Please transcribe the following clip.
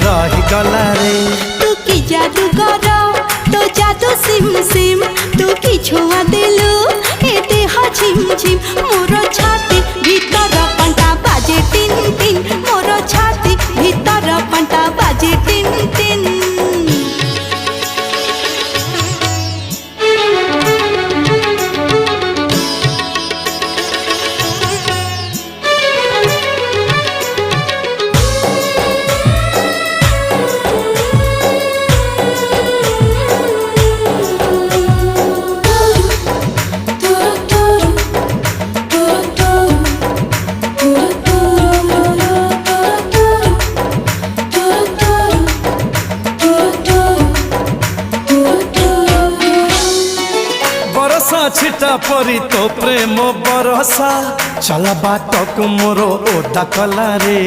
रही गला रे। तू की जादू कर तो जादू सिम सिम तू की छुआ देलु ए देह झिम झिम मोर छाती भीतर पंटा बाजे टिन टिन मोर छाती भीतर पंटा बाजे टिन टिन। बरसा छिटा परी तो प्रेम बरसा चला बाटक मोर ओदा कला रे।